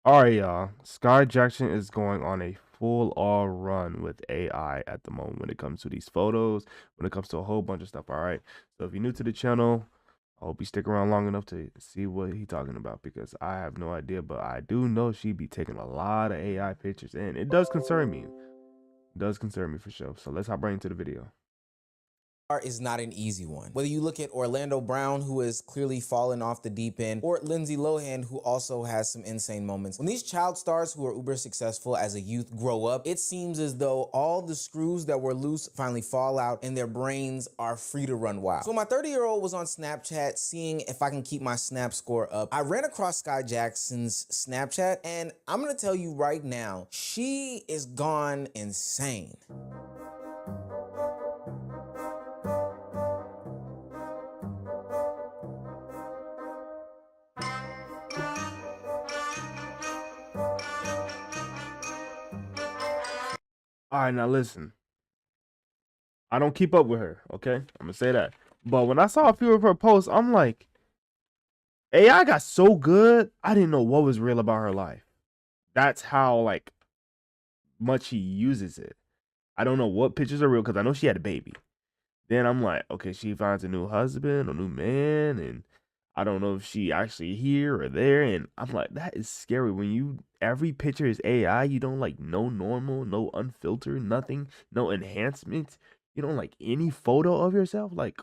All right, y'all. Sky Jackson is going on a full all run with AI at the moment when it comes to these photos, when it comes to a whole bunch of stuff. All right. So if you're new to the channel, I hope you stick around long enough to see what he's talking about because I have no idea, but I do know she be taking a lot of AI pictures and it does concern me. It does concern me for sure. So let's hop right into the video. Is not an easy one. Whether you look at Orlando Brown, who has clearly fallen off the deep end, or Lindsay Lohan, who also has some insane moments. When these child stars who are uber successful as a youth grow up, it seems as though all the screws that were loose finally fall out and their brains are free to run wild. So when my 30-year-old was on Snapchat seeing if I can keep my Snap score up, I ran across Sky Jackson's Snapchat, and I'm gonna tell you right now, she is gone insane. All right, now listen. I don't keep up with her, okay? I'm gonna say that. But when I saw a few of her posts, I'm like, AI got so good, I didn't know what was real about her life. That's how like much he uses it. I don't know what pictures are real because I know she had a baby. Then I'm like, okay, she finds a new husband, a new man, and I don't know if she actually here or there. And I'm like, that is scary. When you every picture is AI, you don't like no normal, no unfiltered, nothing, no enhancements. You don't like any photo of yourself. Like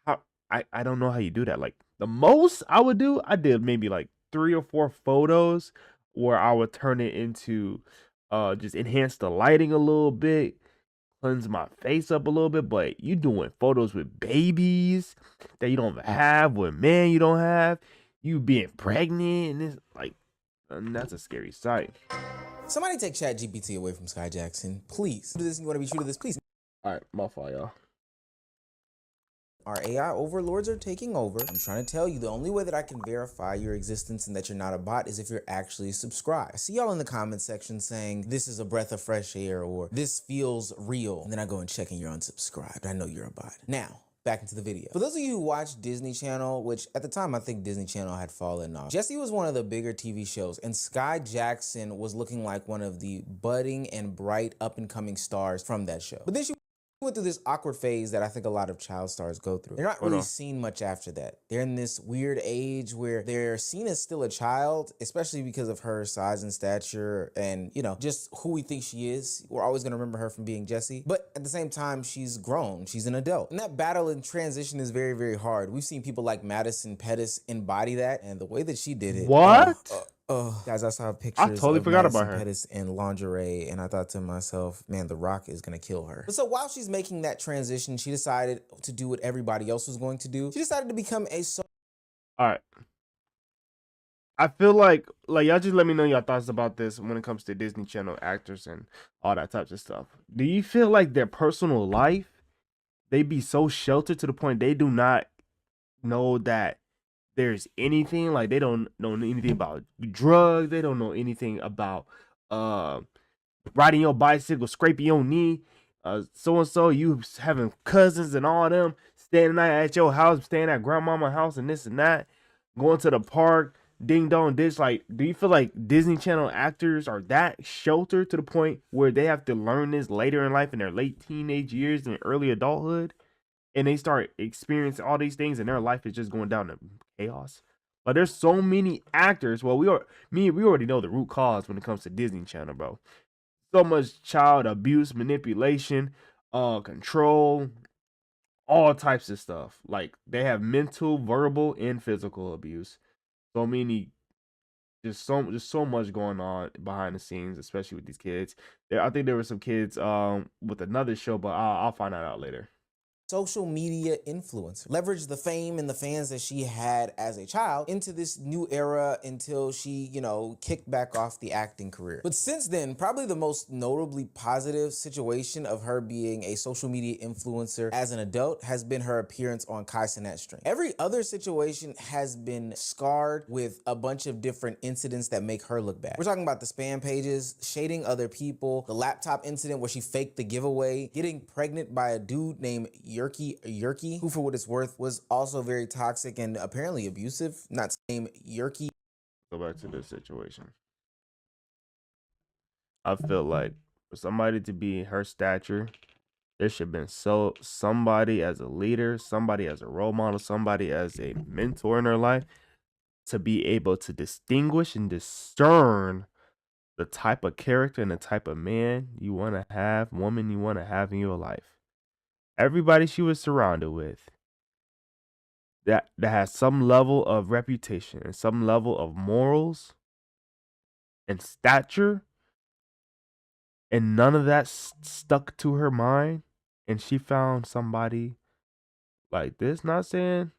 how I don't know how you do that. Like the most I would do, I did maybe like 3 or 4 photos where I would turn it into just enhance the lighting a little bit, cleanse my face up a little bit, but you doing photos with babies that you don't have, with men you don't have, you being pregnant, and it's like, that's a scary sight. Somebody take ChatGPT away from Sky Jackson, please. Do this, you want to be true to this, please. All right, my fault, y'all. Our AI overlords are taking over. I'm trying to tell you, the only way that I can verify your existence and that you're not a bot is if you're actually subscribed. I see y'all in the comment section saying, this is a breath of fresh air, or this feels real. And then I go and check and you're unsubscribed. I know you're a bot. Now, back into the video. For those of you who watch Disney Channel, which at the time I think Disney Channel had fallen off, Jessie was one of the bigger TV shows, and Sky Jackson was looking like one of the budding and bright up and coming stars from that show. But then she went through this awkward phase that I think a lot of child stars go through. They're not Hold really on. seen much after that. They're in this weird age where they're seen as still a child, especially because of her size and stature and, you know, just who we think she is. We're always gonna remember her from being Jessie, but at the same time, she's grown, she's an adult. And that battle and transition is very, very hard. We've seen people like Madison Pettis embody that, and the way that she did it, What? guys, I saw I pictures totally of forgot about Madison her. Pettis in lingerie, and I thought to myself, man, The Rock is gonna kill her. But so while she's making that transition, she decided to do what everybody else was going to do. She decided to become a All right. I feel like y'all just let me know your thoughts about this when it comes to Disney Channel actors and all that types of stuff. Do you feel like their personal life, they be so sheltered to the point they do not know that there's anything, like they don't know anything about drugs, they don't know anything about uh riding your bicycle, scraping your knee, so and so, you having cousins and all them staying the night at your house, staying at grandmama's house and this and that, going to the park, ding dong ditch. Like, do you feel like Disney Channel actors are that sheltered to the point where they have to learn this later in life in their late teenage years and early adulthood? And they start experiencing all these things and their life is just going down to chaos. Like there's so many actors. Well, we already know the root cause when it comes to Disney Channel, bro. So much child abuse, manipulation, control, all types of stuff. Like they have mental, verbal, and physical abuse. So many, just so much going on behind the scenes, especially with these kids. I think there were some kids with another show, but I'll find that out later. social media influencer. Leverage the fame and the fans that she had as a child into this new era until she, you know, kicked back off the acting career. But since then, probably the most notably positive situation of her being a social media influencer as an adult has been her appearance on Kai Cenat's String. Every other situation has been scarred with a bunch of different incidents that make her look bad. We're talking about the spam pages, shading other people, the laptop incident where she faked the giveaway, getting pregnant by a dude named Yerky, who for what it's worth was also very toxic and apparently abusive. Not named Yerky. Go back to this situation. I feel like for somebody to be her stature, there should have been somebody as a leader, somebody as a role model, somebody as a mentor in her life to be able to distinguish and discern the type of character and the type of man you want to have, woman you want to have in your life. Everybody she was surrounded with that has some level of reputation and some level of morals and stature, and none of that stuck to her mind, and she found somebody like this. Not saying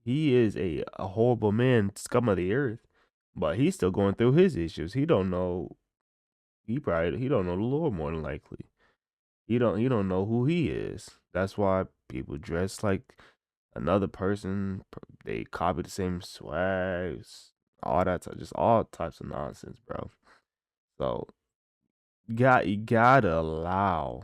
he is a horrible man, scum of the earth, but he's still going through his issues. He don't know. He don't know the Lord, more than likely. He don't know who he is. That's why people dress like another person. They copy the same swags, all that, just all types of nonsense, bro. So you gotta allow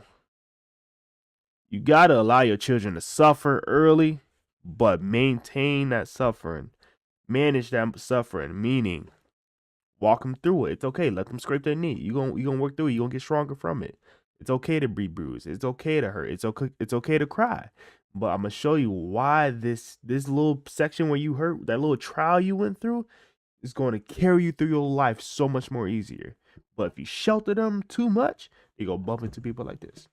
your children to suffer early, but maintain that suffering, manage that suffering. Meaning, walk them through it. It's okay. Let them scrape their knee. You gonna work through it. You gonna get stronger from it. It's okay to be bruised. It's okay to hurt. It's okay. It's okay to cry. But I'm gonna show you why this little section where you hurt, that little trial you went through, is going to carry you through your life so much more easier. But if you shelter them too much, you go bump into people like this.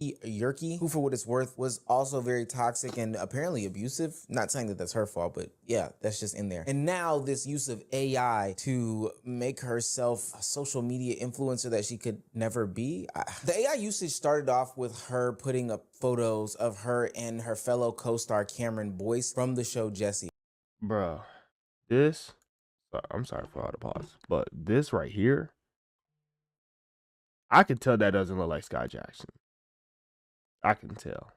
Yerky, who for what it's worth was also very toxic and apparently abusive. Not saying that that's her fault, but yeah, that's just in there. And now this use of AI to make herself a social media influencer that she could never be. The AI usage started off with her putting up photos of her and her fellow co-star Cameron Boyce from the show Jessie. Bruh, I'm sorry for all the pause, but this right here, I can tell that doesn't look like Sky Jackson. I can tell.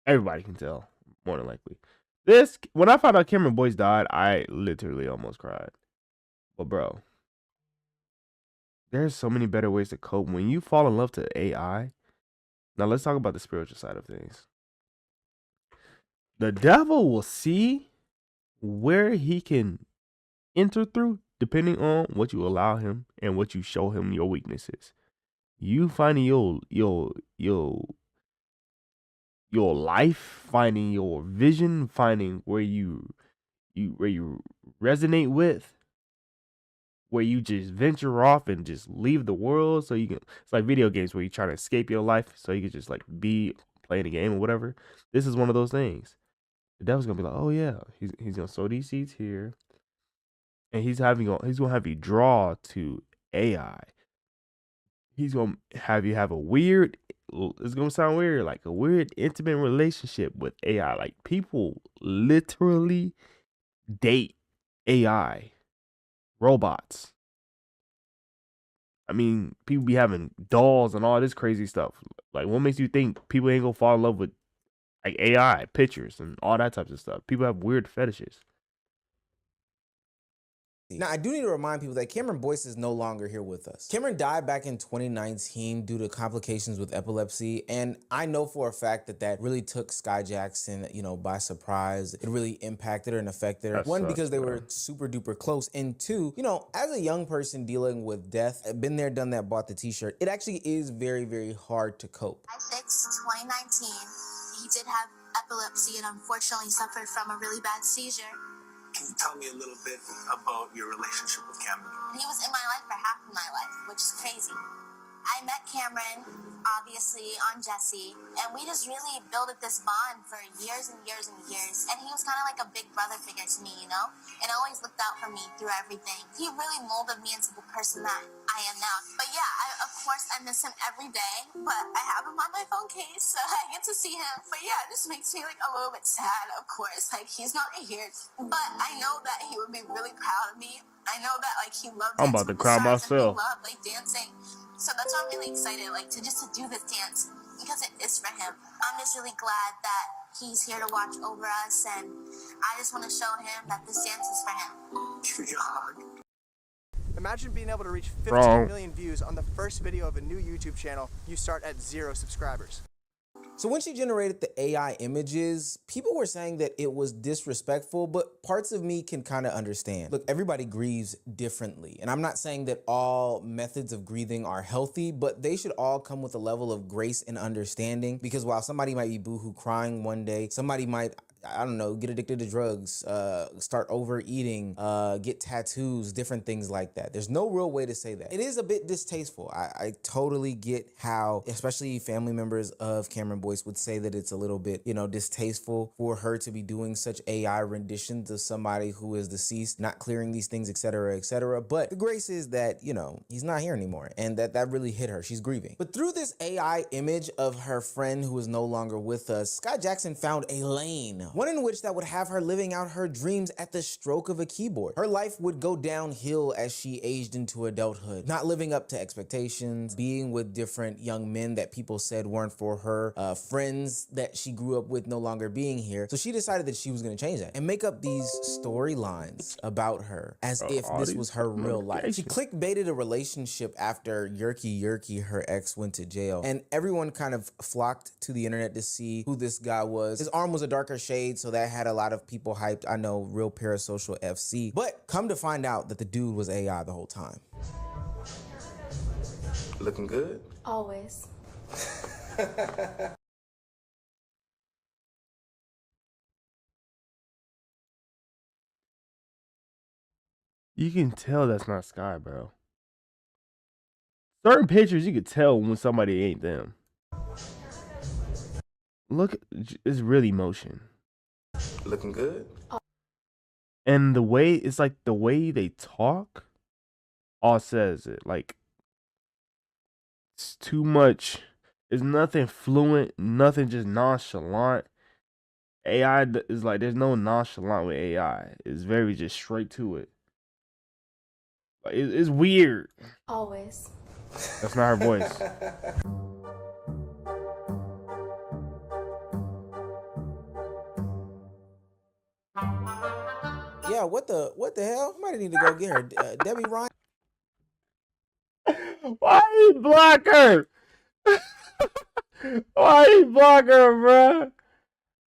Everybody can tell, more than likely. When I found out Cameron Boyce died, I literally almost cried. But bro, there's so many better ways to cope. When you fall in love to AI, now let's talk about the spiritual side of things. The devil will see where he can enter through depending on what you allow him and what you show him your weaknesses. You finding your life, finding your vision, finding where you resonate with, where you just venture off and just leave the world so you can. It's like video games where you try to escape your life so you can just like be playing a game or whatever. This is one of those things. The devil's gonna be like, oh yeah, he's gonna sow these seeds here, and he's gonna have you draw to AI. He's gonna have you have a weird. It's gonna sound weird, like a weird intimate relationship with AI. Like people literally date AI robots. I mean, people be having dolls and all this crazy stuff. Like, what makes you think people ain't gonna fall in love with like AI pictures and all that types of stuff? People have weird fetishes. Now, I do need to remind people that Cameron Boyce is no longer here with us. Cameron died back in 2019 due to complications with epilepsy, and I know for a fact that that really took Sky Jackson, by surprise. It really impacted her and affected her. One, because they were super duper close, and two, as a young person dealing with death, been there, done that, bought the t-shirt, it actually is very, very hard to cope. It's 2019. He did have epilepsy and unfortunately suffered from a really bad seizure. Can you tell me a little bit about your relationship with Cameron? He was in my life for half of my life, which is crazy. I met Cameron, obviously, on Jessie, and we just really built this bond for years and years and years. And he was kind of like a big brother figure to me, and always looked out for me through everything. He really molded me into the person that I am now. But yeah, of course, I miss him every day, but I have him on my phone case, so I get to see him. But yeah, it just makes me like a little bit sad, of course. Like, he's not here, but I know that he would be really proud of me. I know that like he loved I'm about to cry myself. He loved like dancing. So that's why I'm really excited, like to do this dance because it is for him. I'm just really glad that he's here to watch over us, and I just want to show him that this dance is for him. Give me a hug. Imagine being able to reach 15 million views on the first video of a new YouTube channel. You start at 0 subscribers. So when she generated the AI images, people were saying that it was disrespectful, but parts of me can kind of understand. Look, everybody grieves differently. And I'm not saying that all methods of grieving are healthy, but they should all come with a level of grace and understanding, because while somebody might be boohoo crying one day, somebody might, I don't know, get addicted to drugs, start overeating, get tattoos, different things like that. There's no real way to say that. It is a bit distasteful. I totally get how, especially family members of Cameron Boyce would say that it's a little bit, you know, distasteful for her to be doing such AI renditions of somebody who is deceased, not clearing these things, etc., etc. But the grace is that, you know, he's not here anymore, and that really hit her. She's grieving. But through this AI image of her friend who is no longer with us, Sky Jackson found a lane, one in which that would have her living out her dreams at the stroke of a keyboard. Her life would go downhill as she aged into adulthood, not living up to expectations, being with different young men that people said weren't for her, friends that she grew up with no longer being here. So she decided that she was gonna change that and make up these storylines about her as if all this these was her real life. She notifications. clickbaited a relationship after Yerky, her ex, went to jail, and everyone kind of flocked to the internet to see who this guy was. His arm was a darker shade, so that had a lot of people hyped. I know, real parasocial FC. But come to find out that the dude was AI the whole time. Looking good? Always. You can tell that's not Sky, bro. Certain pictures you could tell when somebody ain't them. Look, it's really motion. Looking good? And the way, it's like the way they talk all says it. Like, it's too much. It's nothing fluent, nothing just nonchalant. AI is like, there's no nonchalant with AI. It's very just straight to it. Like, it's weird. Always. That's not her voice. Yeah, what the hell? Might need to go get her. Debbie Ryan. Why he block her? Why he block her, bruh?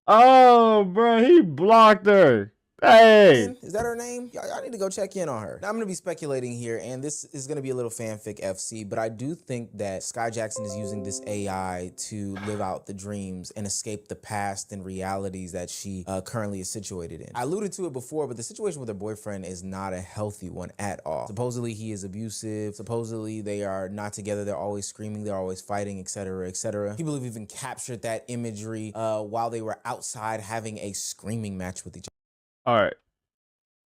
Oh, bro, he blocked her. Hey. Is that her name? Y'all need to go check in on her. Now, I'm gonna be speculating here, and this is gonna be a little fanfic FC, but I do think that Sky Jackson is using this AI to live out the dreams and escape the past and realities that she currently is situated in. I alluded to it before, but the situation with her boyfriend is not a healthy one at all. Supposedly he is abusive. Supposedly they are not together. They're always screaming. They're always fighting, etc., etc. People have even captured that imagery while they were outside having a screaming match with each other. All right.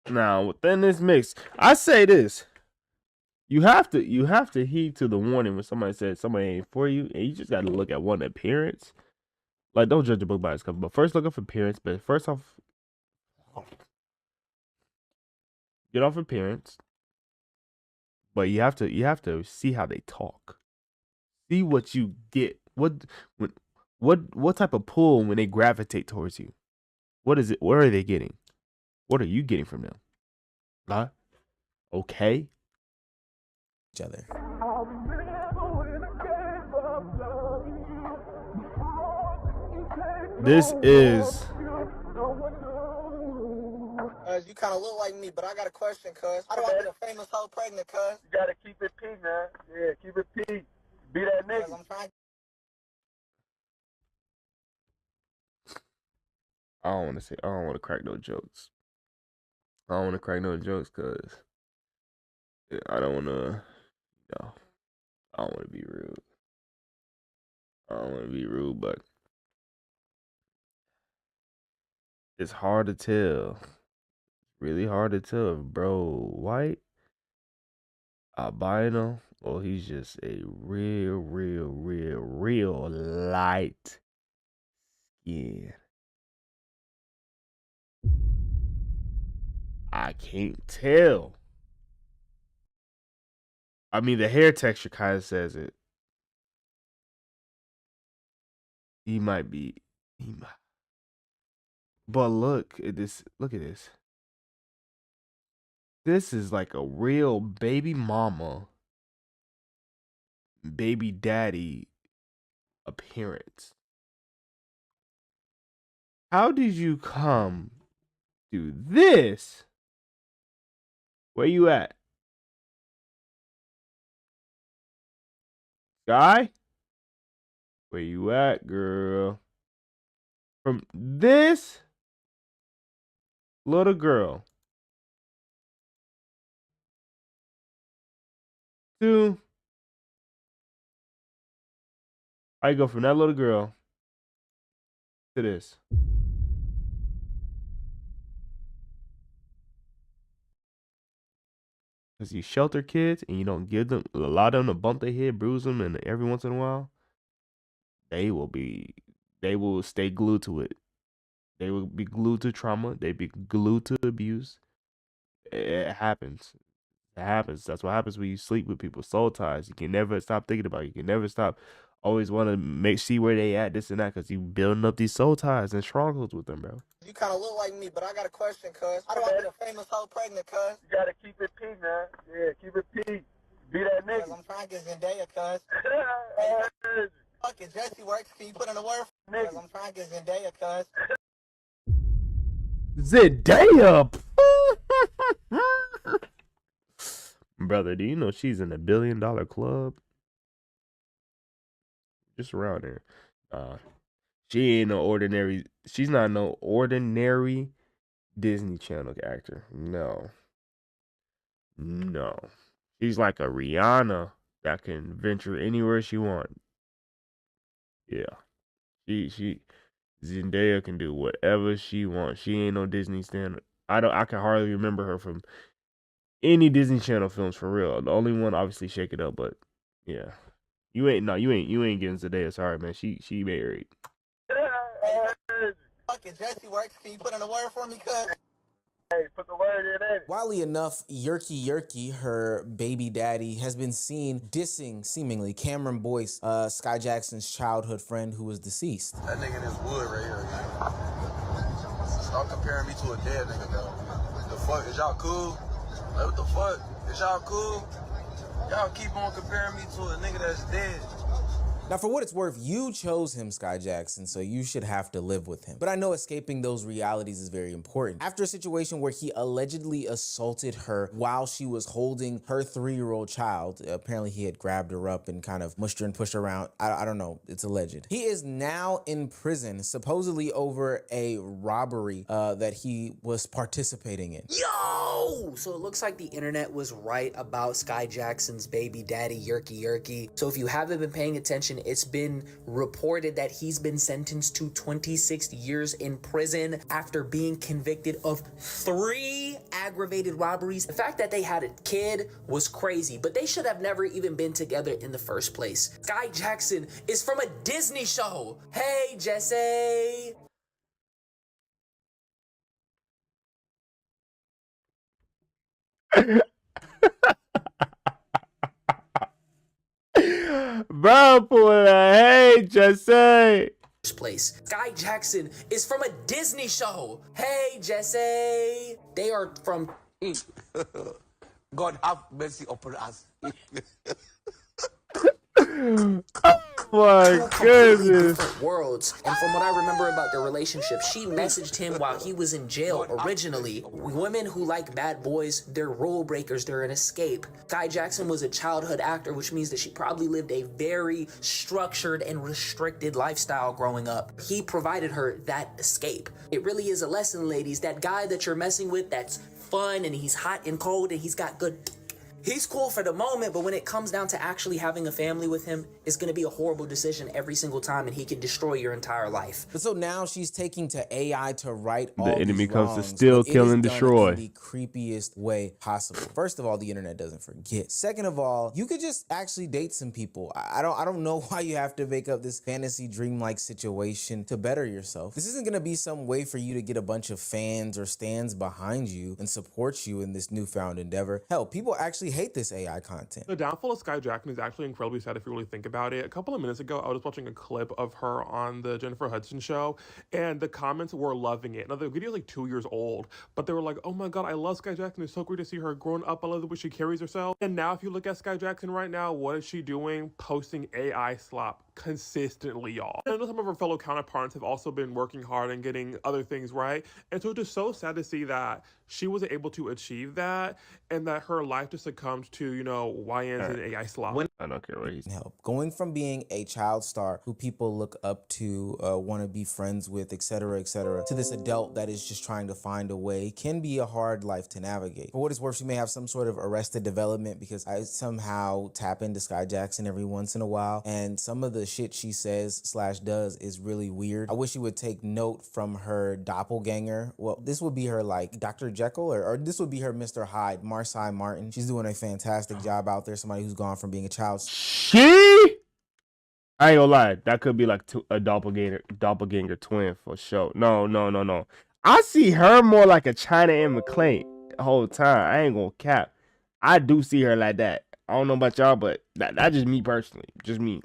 Now, within this mix, I say this. You have to heed to the warning when somebody says somebody ain't for you, and you just got to look at one appearance. Like, don't judge a book by its cover, but first look up appearance. But first off, get off appearance. But you have to see how they talk. See what you get. What type of pull when they gravitate towards you? What is it? What are they getting? What are you getting from them? Huh? Okay. Each other. This is. You kind of look like me, but I got a question, cuz. How do I get a famous hoe pregnant, cuz? You gotta keep it P, man. Yeah, keep it P. Be that nigga. I'm trying. I don't want to crack no jokes. I don't want to crack no jokes because I don't want to, I don't want to be rude. I don't want to be rude, but it's hard to tell. Really hard to tell if bro white, albino, or he's just a real light skin. I can't tell. I mean, the hair texture kind of says it. He might be. But look at this. Look at this. This is like a real baby mama, baby daddy appearance. How did you come to this? Where you at? Guy? Where you at, girl? From this little girl to I go from that little girl to this. Because you shelter kids and you don't give them allow them to bump their head, bruise them, and every once in a while, they will stay glued to it. They will be glued to trauma. They be glued to abuse. It happens. It happens. That's what happens when you sleep with people. Soul ties. You can never stop thinking about it. You can never stop always want to see where they at, this and that, because you building up these soul ties and strongholds with them, bro. You kind of look like me, but I got a question, cuz. How do I get a famous hoe pregnant, cuz? You gotta keep it P, man. Yeah, keep it P. Be that Cuz nigga. I'm trying to get Zendaya, cuz. Fuck it, Jesse works. Can you put in a word for me? Cuz I'm trying to get Zendaya, cuz. Zendaya. Brother, do you know she's in $1 billion club? Just around there. She ain't no ordinary. She's not no ordinary Disney Channel actor. No. She's like a Rihanna that can venture anywhere she wants. Yeah. She Zendaya can do whatever she wants. She ain't no Disney standard. I can hardly remember her from any Disney Channel films for real. The only one obviously Shake It Up, but yeah. You ain't getting Zendaya. Sorry, man. She married. Fuck it, Jesse works. Can you put in a word for me, cuz? Hey, put the word in it. Wildly enough, Yerky, her baby daddy, has been seen dissing, seemingly, Cameron Boyce, Sky Jackson's childhood friend who was deceased. That nigga in this wood right here. Stop comparing me to a dead nigga, though. The fuck? Is y'all cool? Like, what the fuck? Is y'all cool? Y'all keep on comparing me to a nigga that's dead. Now, for what it's worth, you chose him, Sky Jackson, so you should have to live with him. But I know escaping those realities is very important. After a situation where he allegedly assaulted her while she was holding her 3-year-old child, apparently he had grabbed her up and kind of mushed her and pushed her around. I don't know, it's alleged. He is now in prison, supposedly over a robbery that he was participating in. Yo! So it looks like the internet was right about Sky Jackson's baby daddy, Yerky. So if you haven't been paying attention, it's been reported that he's been sentenced to 26 years in prison after being convicted of 3 aggravated robberies. The fact that they had a kid was crazy, but they should have never even been together in the first place. Sky Jackson is from a Disney show. Hey, Jesse! Bro, hey, Jesse. Place. Sky Jackson is from a Disney show. Hey, Jesse. They are from. God have mercy upon us. Oh my goodness. Different worlds. And from what I remember about their relationship, she messaged him while he was in jail originally. Women who like bad boys, they're rule breakers, they're an escape. Sky Jackson was a childhood actor, which means that she probably lived a very structured and restricted lifestyle growing up. He provided her that escape. It really is a lesson, ladies. That guy that you're messing with that's fun and he's hot and cold and he's got good... He's cool for the moment, but when it comes down to actually having a family with him, it's going to be a horrible decision every single time, and he can destroy your entire life. But so now she's taking to AI to right all the enemy these comes to wrongs, steal, but it kill, is and done destroy. in the creepiest way possible. First of all, the internet doesn't forget. Second of all, you could just actually date some people. I don't know why you have to make up this fantasy dream-like situation to better yourself. This isn't going to be some way for you to get a bunch of fans or stands behind you and support you in this newfound endeavor. Hell, people actually hate this AI content. The downfall of Sky Jackson is actually incredibly sad if you really think about it. A couple of minutes ago, I was watching a clip of her on the Jennifer Hudson show, and the comments were loving it. Now, the video is like 2 years old, but they were like, oh my god, I love Sky Jackson. It's so great to see her grown up. I love the way she carries herself. And now, if you look at Sky Jackson right now, what is she doing? Posting AI slop consistently, y'all. I know some of her fellow counterparts have also been working hard and getting other things right. And so it's just so sad to see that she wasn't able to achieve that and that her life just succumbed to, YNs and AI slop. I don't care what he's help. Going from being a child star who people look up to, want to be friends with, etc., to this adult that is just trying to find a way can be a hard life to navigate. For what it's worth, she may have some sort of arrested development because I somehow tap into Sky Jackson every once in a while, and some of the shit she says / does is really weird. I wish she would take note from her doppelganger. Well, this would be her like Dr. Jekyll, or this would be her Mr. Hyde, Marsai Martin. She's doing a fantastic job out there. Somebody who's gone from being a child. I ain't gonna lie, that could be like a doppelganger twin for sure. No. I see her more like a China and McClain the whole time. I ain't gonna cap. I do see her like that. I don't know about y'all, but that's just me personally. Just me.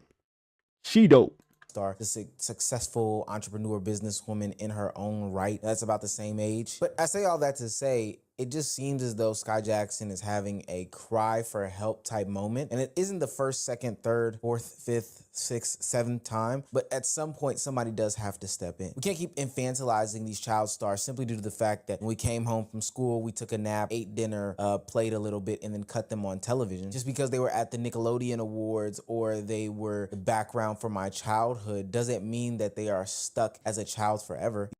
She dope. Star, the successful entrepreneur businesswoman in her own right. That's about the same age. But I say all that to say, it just seems as though Sky Jackson is having a cry for help type moment. And it isn't the first, second, third, fourth, fifth, sixth, seventh time. But at some point, somebody does have to step in. We can't keep infantilizing these child stars simply due to the fact that when we came home from school, we took a nap, ate dinner, played a little bit, and then cut them on television. Just because they were at the Nickelodeon Awards or they were the background for my childhood doesn't mean that they are stuck as a child forever.